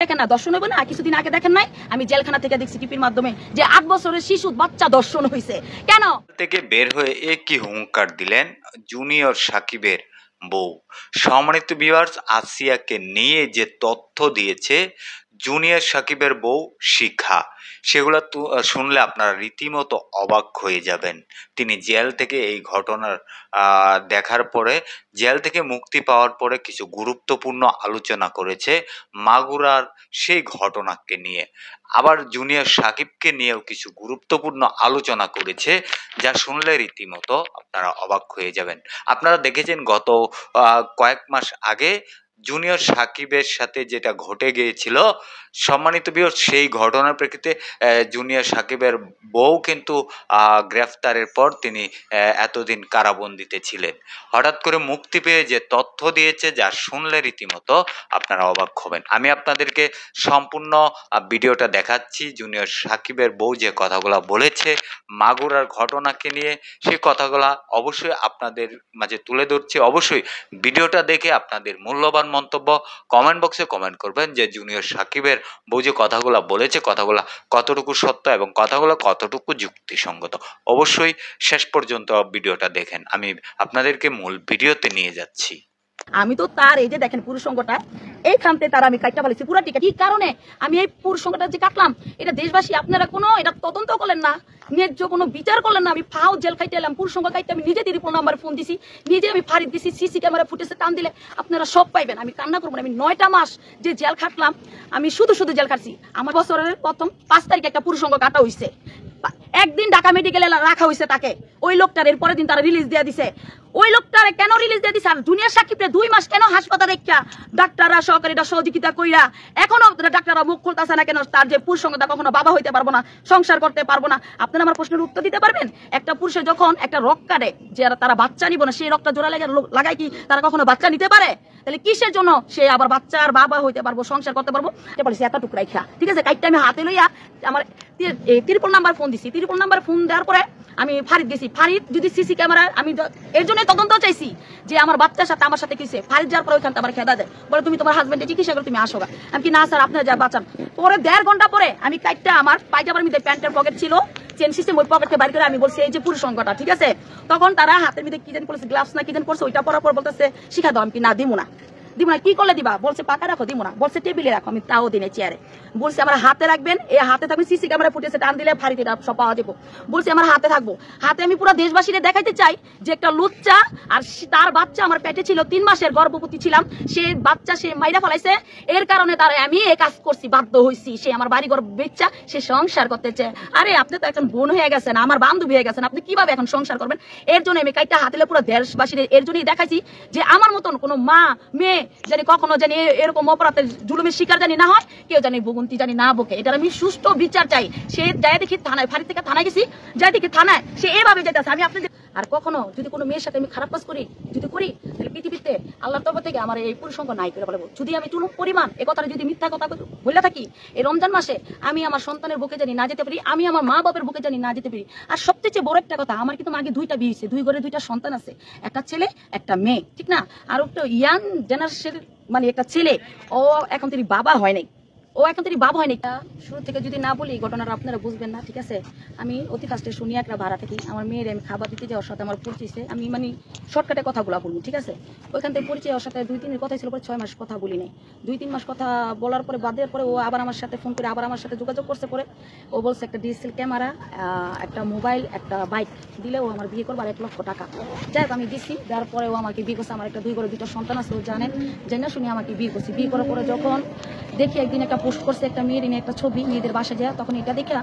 দেখেন না দর্শন হইব না। কিছুদিন আগে দেখেন নাই আমি জেলখানা থেকে দেখছি টিভির মাধ্যমে যে ৮ বছরের শিশু বাচ্চা দর্শন হয়েছে। কেন থেকে বের হয়ে একই হুঙ্কার দিলেন জুনিয়র সাকিবের বউ। সম্মানিত ভিউয়ার্স, আসিয়াকে নিয়ে যে তথ্য দিয়েছে জুনিয়র সাকিবের বউ শিখা, সেগুলো শুনলে আপনারা রীতিমতো অবাক হয়ে যাবেন। তিনি জেল থেকে এই ঘটনার দেখার পরে, জেল থেকে মুক্তি পাওয়ার পরে কিছু গুরুত্বপূর্ণ আলোচনা করেছে মাগুরার সেই ঘটনাকে নিয়ে। আবার জুনিয়র সাকিবকে নিয়েও কিছু গুরুত্বপূর্ণ আলোচনা করেছে, যা শুনলে রীতিমতো আপনারা অবাক হয়ে যাবেন। আপনারা দেখেছেন গত কয়েক মাস আগে জুনিয়র সাকিবের সাথে যেটা ঘটে গিয়েছিল, সম্মানিত ভিউয়ার্স, সেই ঘটনার প্রেক্ষিতে জুনিয়র সাকিবের বউ কিন্তু গ্রেফতারের পর তিনি এতদিন কারাবন্দিতে ছিলেন। হঠাৎ করে মুক্তি পেয়ে যে তথ্য দিয়েছে, যা শুনলে রীতিমতো আপনারা অবাক হবেন। আমি আপনাদেরকে সম্পূর্ণ ভিডিওটা দেখাচ্ছি। জুনিয়র সাকিবের বউ যে কথাগুলো বলেছে মাগুরার ঘটনাকে নিয়ে, সেই কথাগুলো অবশ্যই আপনাদের মাঝে তুলে ধরছি। অবশ্যই ভিডিওটা দেখে আপনাদের মূল্যবান মন্তব্য কমেন্ট বক্সে কমেন্ট করবেন যে জুনিয়র সাকিবের বউ যে কথাগুলো বলেছে, কথাগুলো কতটুকু সত্য এবং কথাগুলো কতটুকু যুক্তিসঙ্গত। অবশ্যই শেষ পর্যন্ত ভিডিওটা দেখেন। আমি আপনাদেরকে মূল ভিডিওতে নিয়ে যাচ্ছি। আমি তো তার এই যে দেখেন পুরুষ সঙ্গটা এইখান থেকে তার আমি কাটটা ফেলেছি পুরা টিকা। কি কারণে আমি এই পুরুষ সঙ্গটা যে কাটলাম, এটা দেশবাসী আপনারা কোনো এটা তদন্ত করলেন না, ন্যায্য কোনো বিচার করলেন না। আমি ফাও জেল খাইতে এলাম, পুরুষ সঙ্গ খাইতে আমি নিজে ত্রিপুল নাম্বার ফোন দিছি, নিজে আমি ফারিদ দিছি, সিসি ক্যামেরা ফুটেজে টান দিলে আপনারা সব পাইবেন। আমি কান্না করবো না। আমি 9টা মাস যে জেল খাটলাম, আমি শুধু জেল খাটছি। আমার বছরের প্রথম 5 তারিখে একটা পুরুষ সঙ্গ কাটা হয়েছে। একদিন ঢাকা মেডিকেলে রাখা হয়েছে তাকে, ওই লোকটার। এরপরের দিন তারা রিলিজ দিয়ে দিছে। ওই লোকটারে কেন রিলিজ দিয়ে দিছে? আর জুনিয়র সাকিবরে 2 মাস কেন হাসপাতালে রেখা ডাক্তাররা সহকারীরা সহযোগিতা কইরা এখনো ডাক্তাররা মুখ খুলতেছে না কেন? তার যে পুরুষ সঙ্গটা কখনো বাবা হইতে পারবো না, সংসার করতে পারবো না। আপনারা আমার প্রশ্নের উত্তর দিতে পারবেন? একটা পুরুষের যখন একটা রক কাটে যে তারা বাচ্চা নিব না, সেই রকটা জোড়া লাগায় কি তারা কখনো বাচ্চা নিতে পারে? তাহলে কিসের জন্য সে আবার বাচ্চার বাবা হইতে পারবো, সংসার করতে পারবো? এত টুকরাই খা, ঠিক আছে। কাইটটা আমি হাতে লইয়া আমার 3 নাম্বার ফোন দিছি। 3 নাম্বার ফোন দেওয়ার পরে আমি ফারিদ গেছি। ফারিদ যদি সিসি ক্যামেরা, আমি এর জন্য তদন্ত চাইছি যে আমার বাচ্চার সাথে আমার সাথে কিসে। ফারিদ যাওয়ার পরে ওইখান আমার খেদা দেয়, বলে তুমি তোমার হাজবেন্ডে চিকিৎসা করে তুমি আসো। আমি কি না স্যার আপনারা যা বাঁচান। পরে 1.5 ঘন্টা পরে আমি কাইটটা আমার পায়জামার মধ্যে প্যান্টের পকেট ছিল, চেন সিস্টেম, ওই পকেটকে বাইর করে আমি বলছি এই যে পুরুষ সঙ্গটা, ঠিক আছে। তখন তারা হাতের মধ্যে কি জানি পড়েছে, গ্লাভস না কি জানি পড়ছে, ওইটা পরার পর বলতেছে শিখা দাও। আমি কি না দিব না। কি করলে দিবা? বলছে পাকা রাখো। দিব না। বলছে টেবিলে রাখো। আমি তাও দিনে চেয়ারে। বলছে আমার হাতে রাখবেন, এই হাতে থাকবে। সিসি ক্যামেরা ফুটেছে টান দিলে ফারিতে সব পাওয়া যাবো। বলছে আমার হাতে থাকবো। হাতে আমি পুরো দেশবাসীরে দেখাইতে চাই যে একটা লুচ্চা আর তার বাচ্চা আমার পেটে ছিল, 3 মাসের গর্ভবতী ছিলাম, সে বাচ্চা সে মাইরা ফেলাইছে। এর কারণে তারা আমি এই কাজ করছি, বাধ্য হয়েছি। সে আমার বাড়ি ঘর বেচা সে সংসার করতে চায়। আরে আপনি তো এখন বোন হয়ে গেছেন, আমার বান্ধবী হয়ে গেছেন, আপনি কিভাবে এখন সংসার করবেন? এর জন্য আমি কাইটা হাতে পুরো দেশবাসীর এর জন্যই দেখাইছি যে আমার মতন কোনো মা মেয়ে জানি কখনো জানি এরকম অপরাধের জুলুমের শিকার জানি না হয়, কেউ জানি ভুগন্তি জানি না বকে। এটার আমি সুষ্ঠু বিচার চাই। সে যাই দেখি থানায়, ফাঁড়ি থেকে থানায় গেছি, যাই দেখি থানায় সে এভাবে যেতেছে। আমি আপনাদের আর কখনো যদি কোনো মেয়ের সাথে আমি খারাপ কাজ করি যদি করি, তাহলে পৃথিবীতে আল্লাহর তরফ থেকে আমার এই পুরুষ সঙ্গ নাই করে বলবো। যদি আমি কোনো পরিমাণ এ কথাটা যদি মিথ্যা কথা বলে থাকি, এই রমজান মাসে আমি আমার সন্তানের বুকে জানি না যেতে পারি, আমি আমার মা বাবার বুকে জানি না যেতে পারি। আর সবচেয়ে বড় একটা কথা, আমার কিন্তু আগে 2টা বিয়ে হয়েছে, 2 ঘরে 2টা সন্তান আছে, একটা ছেলে একটা মেয়ে, ঠিক না। আর একটা ইয়াং জেনারেশন মানে একটা ছেলে, ও এখন তিনি বাবা হয় নাই, ও এখন তিনি বাবা হয়নি। শুরু থেকে যদি না বলি ঘটনাটা আপনারা বুঝবেন না, ঠিক আছে। আমি অতি ফার্স্টে শুনি একটা ভাড়া থাকি, আমার মেয়ের আমি খাবার দিতে যাওয়ার সাথে আমার পরিচয়, আমি মানে শর্টকাটে কথাগুলো বলবো, ঠিক আছে। ওইখান থেকে পরিচয় ওর সাথে 2-3 দিনের কথা ছিল, পরে 6 মাস কথা বলি নাই। 2-3 মাস কথা বলার পরে বাদ দেওয়ার পরে ও আবার আমার সাথে ফোন করে আবার আমার সাথে যোগাযোগ করছে। পরে ও বলছে একটা ডিএসএল ক্যামেরা, একটা মোবাইল, একটা বাইক দিলে ও আমার বিয়ে করবো, আর 1 লক্ষ টাকা। যাই হোক আমি দিচ্ছি, দেওয়ার পরে ও আমাকে বিয়ে করছে। আমার একটা 2 ঘরে 2টা সন্তান আছে, ও জানেন, জেনে শুনে আমাকে বিয়ে করছি। বিয়ে করার পরে যখন দেখি একদিন একটা পোস্ট করছে একটা মেয়ের এনে একটা ছবি মেয়েদের বাসা যায়, তখন এটা দেখে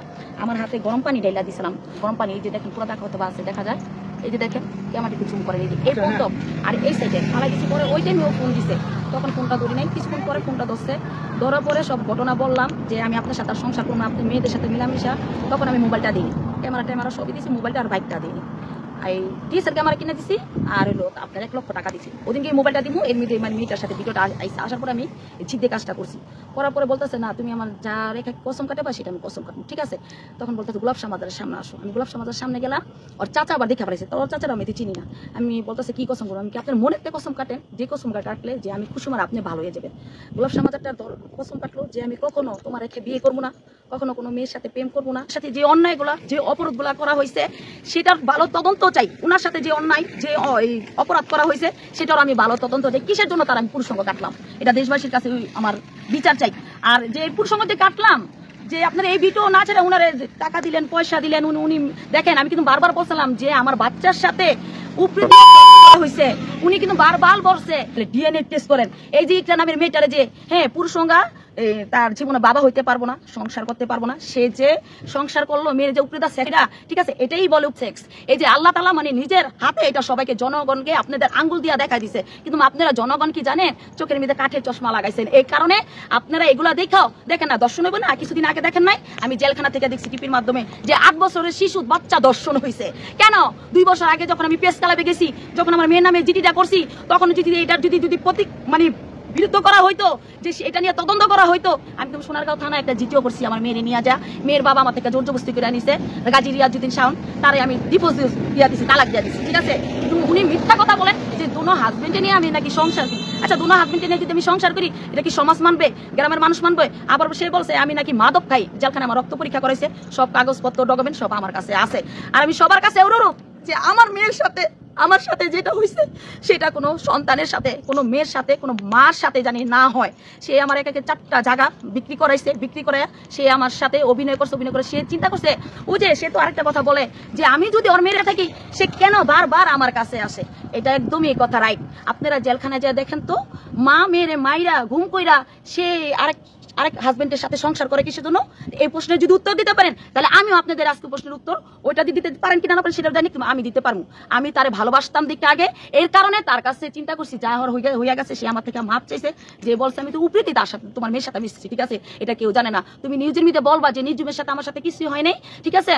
আমার হাতে গরম পানি ঢাইলা দিছিলাম। গরম পানি, এই যে দেখেন পুরো দেখা হতে আছে, দেখা যায়, এই যে দেখেন ক্যামেরাটি কিছু করে এই প্রথম আর এই সাইডে ফালাই দিচ্ছি। পরে ওই টাইমে ও ফোন দিছে, তখন ফোনটা ধরি নাই, কিছুক্ষণ পরে ফোনটা ধরছে। ধরার পরে সব ঘটনা বললাম যে আমি আপনার সাথে সংসার করবো, আপনি মেয়েদের সাথে মিলামিশা। তখন আমি মোবাইলটা দিই, ক্যামেরা ট্যামেরা সবই দিয়েছি, মোবাইলটা আর বাইকটা দিই। এই ডিএসএল ক্যামেরা কিনে দিছি আর হলো আপনার 1 লক্ষ টাকা দিছি। ওদিনকে মোবাইলটা দিব এর মধ্যে মানে মেয়েটার সাথে ভিডিওটা আসার পরে আমি জিদ্দে কাজটা করছি। করার পরে বলতেছে না তুমি আমার যা রেখা কসম কাটে বা সেটা আমি কসম কাটবো, ঠিক আছে। তখন বলতেছে গোলাপ শাহ মাজারের সামনে আসো। আমি গোলাপ শাহ মাজারের সামনে গেলাম, ওর চাচা আবার দেখা পাইছে, তো ওর চাচারা আমি চিনি না। আমি বলতেছে কি কসম করবো, আমি কি আপনার মনে একটা কসম কাটেন, যে কসম কাটলে যে আমি কুসুমার আপনি ভালো হয়ে যাবেন। গোলাপ শাহ মাজারটা কসম কাটলো যে আমি কখনো তোমার রেখে বিয়ে করবো না, কখনো কোনো মেয়ের সাথে প্রেম করবো না, সাথে যে অন্যায়গুলা যে অপরাধগুলা করা হয়েছে সেটার ভালো তদন্ত চাই। উনার সাথে যে অন্যায় যে অপরাধ করা হয়েছে সেটার আমি ভালো তদন্ত চাই। কিসের জন্য তার আমি পুরুষ সঙ্গ কাটলাম, এটা দেশবাসীর কাছে আমার বিচার চাই। আর যে পুরুষ সঙ্গ যে কাটলাম, যে আপনার এই ভিডিও না ছেড়ে উনারে টাকা দিলেন, পয়সা দিলেন, উনি দেখেন আমি কিন্তু বারবার বলছিলাম যে আমার বাচ্চার সাথে হয়েছে, উনি কিন্তু বারবার বলছে ডিএনএ টেস্ট করেন। এই যে ইকরা নামের মেয়েটারে যে হ্যাঁ পুরুষ সঙ্গা তার জীবনে বাবা হইতে পারবো না, সংসার করতে পারবো না, সে যে সংসার করলো মেয়ের যে উপরে সেটা ঠিক আছে, এটাই বলে সেক্স। এই যে আল্লাহ তাআলা মানে নিজের হাতে এটা সবাইকে জনগণকে আপনাদের আঙ্গুল দিয়া দেখা দিছে, কিন্তু আপনারা জনগণ কি জানেন চোখের মধ্যে কাঠের চশমা লাগাইছেন। এই কারণে আপনারা এগুলা দেখাও দেখেন না, দর্শন হইব না। কিছুদিন আগে দেখেন নাই আমি জেলখানা থেকে দেখছি টিপির মাধ্যমে যে 8 বছরের শিশু বাচ্চা দর্শন হয়েছে। কেন 2 বছর আগে যখন আমি পেস কালাবে গেছি, যখন আমার মেয়ের নামে জিডিটা করছি, তখন যদি এটার যদি প্রতীক মানে বিরুদ্ধ করা হইতো, যে এটা নিয়ে তদন্ত করা হইতো, আমি তো সোনারগাঁও থানায় একটা জিটিও করছি আমার মেয়ের নিয়ে যা। মেয়ের বাবা আমার থেকে জোর জবরদস্তি করে আনিছে, গাজী রিয়াজউদ্দিন শাওন, তারে আমি ডিভোর্স দিয়া দিছি, তালাক দিয়া দিছি, ঠিক আছে। কিন্তু উনি মিথ্যা কথা বলেন যে দুনো হাজবেন্ডে নিয়ে আমি নাকি সংসার করি। আচ্ছা দুনো হাজবেন্ডে নিয়ে যদি আমি সংসার করি এটা কি সমাজ মানবে, গ্রামের মানুষ মানবে? আবার সে বলছে আমি নাকি মাদক খাই, জেলখানে আমার রক্ত পরীক্ষা করেছে, সব কাগজপত্র ডকুমেন্ট সব আমার কাছে আছে। আর আমি সবার কাছে অনুরোধ যে আমার মেয়ের সাথে আমার সাথে যেটা হয়েছে সেটা কোনো সন্তানের সাথে, কোনো মেয়ের সাথে, কোনো মার সাথে জানি না হয়। সে আমার একাকে 4টা জায়গা বিক্রি করাইছে, বিক্রি করে সে আমার সাথে অভিনয় করছে, অভিনয় করে সে চিন্তা করছে ও যে সে তো আরেকটা কথা বলে যে আমি যদি ওর মেরে থাকি সে কেন বারবার আমার কাছে আসে। এটা একদমই কথা রাইট। আপনারা জেলখানায় যা দেখেন তো মা মেয়েরে মাইরা ঘুম কইরা সে আরেক হাজবেন্ডের সাথে সংসার করে কিসের জন্য? এই প্রশ্নের যদি উত্তর দিতে পারেন তাহলে আমিও আপনাদের আজকে প্রশ্নের উত্তর ওইটা দিতে পারেন কিনা না পারেন সেটা জানি, আমি দিতে পারবো। আমি তারে ভালোবাসতাম দিকটা আগে, এর কারণে তার কাছে চিন্তা করছি যা হইয়া গেছে, সে আমার থেকে মাপ চাইছে, যে বলছে আমি তো উপরেতে তার সাথে তোমার মেয়ের সাথে মিশছি, ঠিক আছে, এটা কেউ জানে না। তুমি নিউজের মধ্যে বলবা যে নিজুমের সাথে আমার সাথে কিছুই হয় নাই, ঠিক আছে।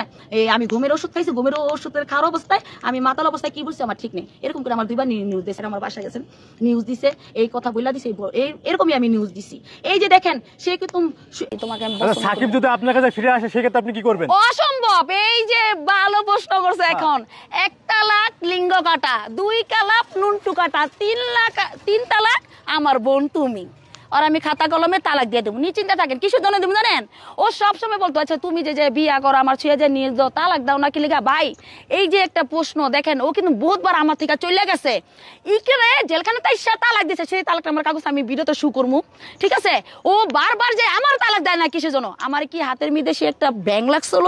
আমি ঘুমের ওষুধ খাইছি, ঘুমের ওষুধের খাওয়ার অবস্থায় আমি মাতাল অবস্থায় কি বলছি আমার ঠিক নেই, এরকম করে আমার 2বার নিউজ দিয়েছে, আমার বাসায় গেছেন নিউজ দিছে, এই কথা বইলা দিছে, এরকমই আমি নিউজ দিছি। এই যে দেখেন সে কি তোমাকে সাকিব যদি আপনার কাছে ফিরে আসে সেক্ষেত্রে আপনি কি করবেন? অসম্ভব। এই যে ভালো প্রশ্ন করছে এখন। 1 তালাক লিঙ্গ কাটা, 2 তালাক নুনটু কাটা, 3 তালাক আমার বোন তুমি। আর আমি খাতা কলমে তালাক দিয়ে দেবো, নিশ্চিন্তে থাকেন। কিছু জন্য দেবো জানেন, ও সবসময় বলতো আচ্ছা তুমি যে বিয়া করো আমার ছুঁয়ে যে নিয়ে দাও, তালাক দাও না কি লিগা? ভাই এই যে একটা প্রশ্ন দেখেন, ও কিন্তু বহুতবার আমার থেকে চলে গেছে, ইকরে জেলখানে তাই সে তালাক দিছে, সেই তালাকটা আমার কাগজ আমি বিরত শু করবো, ঠিক আছে। ও বারবার যে আমার তালাক দেয় না কিসের জন্য? আমার কি হাতের মধ্যে সে একটা ব্যাং লাগছিল,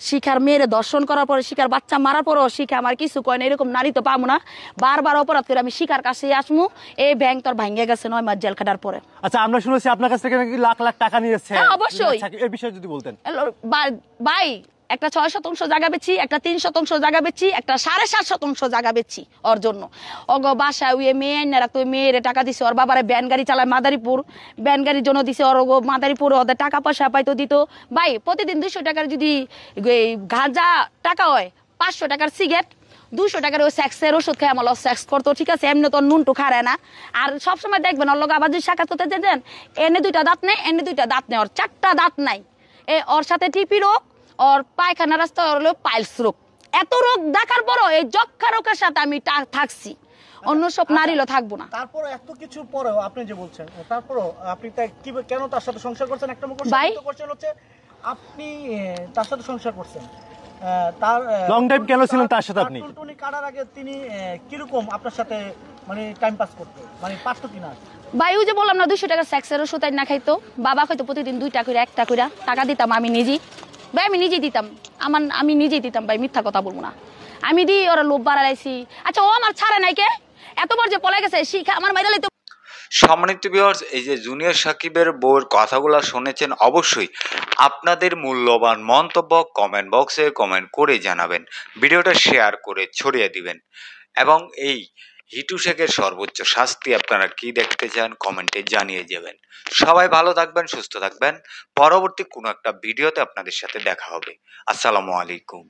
শিখার মেয়েরে দর্শন করার পরে, শিখার বাচ্চা মারার পরও শিখা আমার কিছু কয় না, এরকম নারী তো পাবো না। বারবার অপরাধ করে আমি শিখার কাছে আসমু, এই ব্যাং তোর ভাঙ্গে গেছে 9 মাস জেল খাটার পরে। আচ্ছা আমরা শুনেছি আপনার কাছ থেকে নাকি লাখ লাখ টাকা নিয়েছে। অবশ্যই এই বিষয়ে যদি বলতেন। ভাই একটা 6 শতাংশ জায়গা বেচি, একটা 3 শতাংশ জায়গা বেচি, একটা 7.5 শতাংশ জায়গা বেচি ওর জন্য। অগ বাসায় ওই মেয়ে না রাখতো, মেয়েরে টাকা দিছে, ওর বাবারে ব্যান গাড়ি চালায় মাদারীপুর, ব্যান গাড়ির জন্য দিছে, ওর মাদারীপুর ওদের টাকা পয়সা পাইতো দিত। ভাই প্রতিদিন 200 টাকার যদি গাঁজা টাকা হয়, 500 টাকার সিগারেট, 200 টাকার ওই সেক্সের ওষুধ খেয়ে আমার সেক্স করতো, ঠিক আছে। এমনি তো নুনটু খারায় না। আর সবসময় দেখবেন ওর লোক আবার যদি সাক্ষাৎ করতে যেতেন, এনে 2টা দাঁত নেই, এনে 2টা দাঁত নেই, ওর 4টা দাঁত নাই। ওর সাথে টিপি রোগ, ওর পায়খানা রাস্তা হলো পাইলস রোগ। এত রোগ দেখার পরও এই যক্ষা রোগের সাথে আমি থাকছি, অন্য সব নারীও থাকবো না। তারপর এত কিছুর পরেও আপনি যে বলছেন, তারপরও আপনি কেন তার সাথে সংসার করছেন? একটা মুখ করছেন হচ্ছে আপনি তার সাথে সংসার করছেন, তার লং টাইম কেন ছিলেন তার সাথে? আপনি টুনটুনি কাটার আগে তিনি কিরকম আপনার সাথে মানে টাইম পাস করতে, মানে পারতো কিনা? ভাই ওই যে বললাম না 200 টাকার সেক্সের ওষুধ না খাইতো, বাবা খাইতো প্রতিদিন 2টা করে 1টা করে টাকা দিতাম আমি নিজেই। ভাই আমি নিজেই দিতাম, আমি নিজেই দিতাম ভাই, মিথ্যা কথা বলবো না। আমি দিই, ওরা লোভ বাড়াইছি। আচ্ছা ও আমার ছাড়ে নাই কে? এতবার যে পলাই গেছে শিখা আমার মাইরালে তো। সম্মানিত ভিউয়ার্স, এই যে জুনিয়র সাকিবের বউয়ের কথাগুলো শুনেছেন, অবশ্যই আপনাদের মূল্যবান মন্তব্য কমেন্ট বক্সে কমেন্ট করে জানাবেন, ভিডিওটা শেয়ার করে ছড়িয়ে দিবেন, এবং এই হিটু শেখের সর্বোচ্চ শাস্তি আপনারা কি দেখতে চান কমেন্টে জানিয়ে যাবেন। সবাই ভালো থাকবেন, সুস্থ থাকবেন। পরবর্তী কোনো একটা ভিডিওতে আপনাদের সাথে দেখা হবে। আসসালামু আলাইকুম।